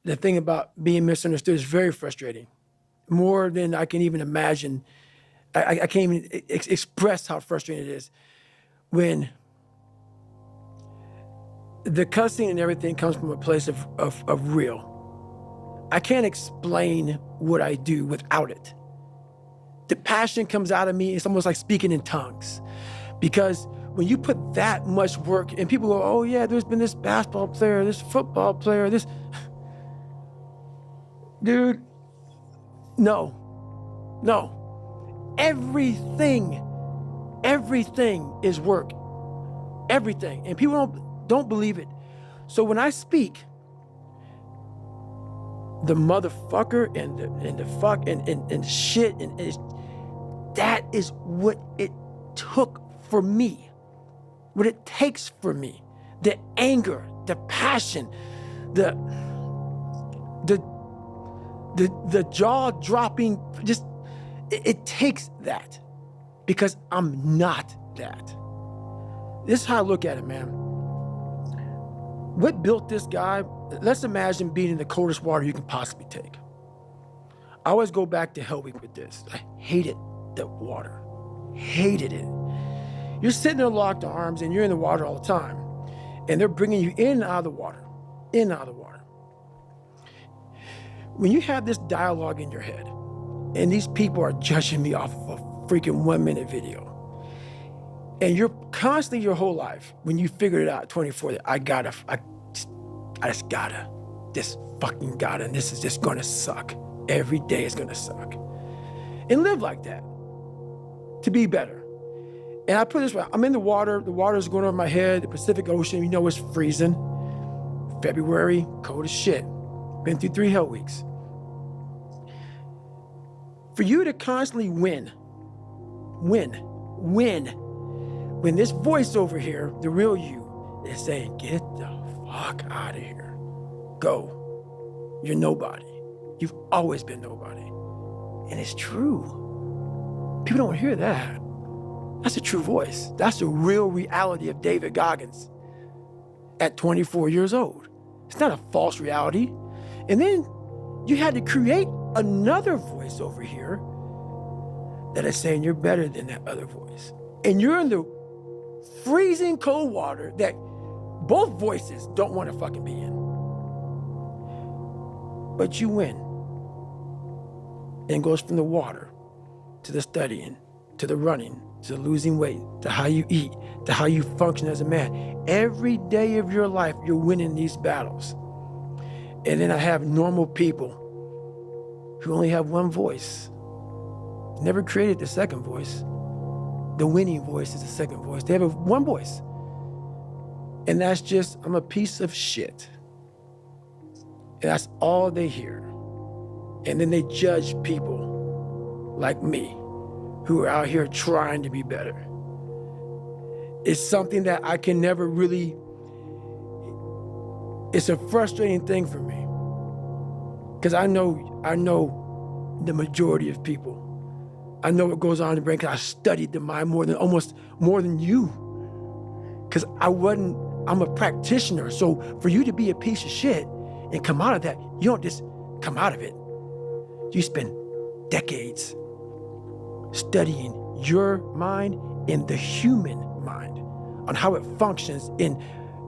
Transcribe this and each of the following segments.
the thing about being misunderstood is very frustrating, more than I can even imagine. I can't even express how frustrating it is when the cussing and everything comes from a place of real. I can't explain what I do without it. The passion comes out of me. It's almost like speaking in tongues. Because when you put that much work, and people go, oh yeah, there's been this basketball player, this football player, this. Dude, no. Everything is work. Everything. And people don't believe it. So when I speak, the motherfucker and the fuck and shit and that is what it took for me, what it takes for me. The anger, the passion, the jaw-dropping, just, it takes that because I'm not that. This is how I look at it, man. What built this guy? Let's imagine being in the coldest water you can possibly take. I always go back to Hell Week with this. I hated the water, hated it. You're sitting there locked arms and you're in the water all the time, and they're bringing you in and out of the water, in and out of the water. When you have this dialogue in your head, and these people are judging me off of a freaking 1-minute video, and you're constantly your whole life, when you figured it out at 24, I just gotta, this fucking gotta, and this is just gonna suck. Every day is gonna suck. And live like that, to be better. And I put it this way, I'm in the water is going over my head, the Pacific Ocean, you know it's freezing. February, cold as shit. Been through 3 hell weeks. For you to constantly win, when this voice over here, the real you, is saying, get the fuck out of here. Go. You're nobody. You've always been nobody. And it's true. People don't hear that. That's a true voice. That's the real reality of David Goggins at 24 years old. It's not a false reality. And then you had to create another voice over here that is saying you're better than that other voice. And you're in the freezing cold water that both voices don't want to fucking be in. But you win. And it goes from the water to the studying, to the running, to losing weight, to how you eat, to how you function as a man. Every day of your life, you're winning these battles. And then I have normal people who only have one voice. Never created the second voice. The winning voice is the second voice. They have one voice. And that's just, I'm a piece of shit. And that's all they hear. And then they judge people like me who are out here trying to be better. It's something that I can never really, it's a frustrating thing for me. Because I know the majority of people. I know what goes on in the brain because I studied the mind more than you. Because I'm a practitioner. So for you to be a piece of shit and come out of that, you don't just come out of it. You spend decades studying your mind and the human mind on how it functions in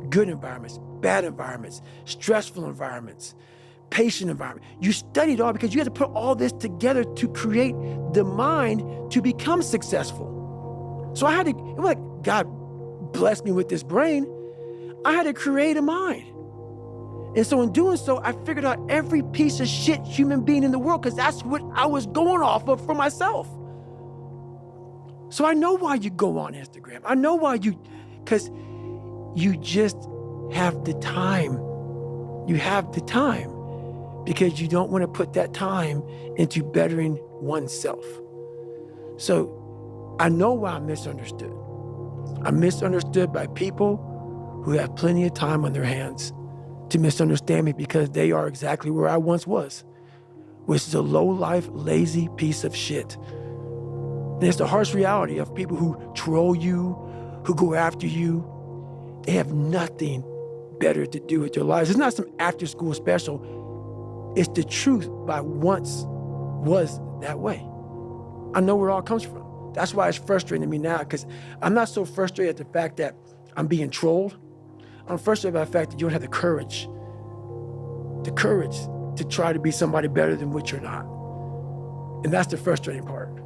good environments, bad environments, stressful environments, patient environment. You studied all because you had to put all this together to create the mind to become successful. So it was like God blessed me with this brain. I had to create a mind. And so in doing so, I figured out every piece of shit human being in the world because that's what I was going off of for myself. So I know why you go on Instagram. I know why because you just have the time. You have the time because you don't want to put that time into bettering oneself. So I know why I'm misunderstood. I'm misunderstood by people who have plenty of time on their hands to misunderstand me because they are exactly where I once was, which is a low-life, lazy piece of shit. And it's the harsh reality of people who troll you, who go after you. They have nothing better to do with their lives. It's not some after-school special. It's the truth, but once was that way. I know where it all comes from. That's why it's frustrating to me now, because I'm not so frustrated at the fact that I'm being trolled. I'm frustrated by the fact that you don't have the courage to try to be somebody better than what you're not. And that's the frustrating part.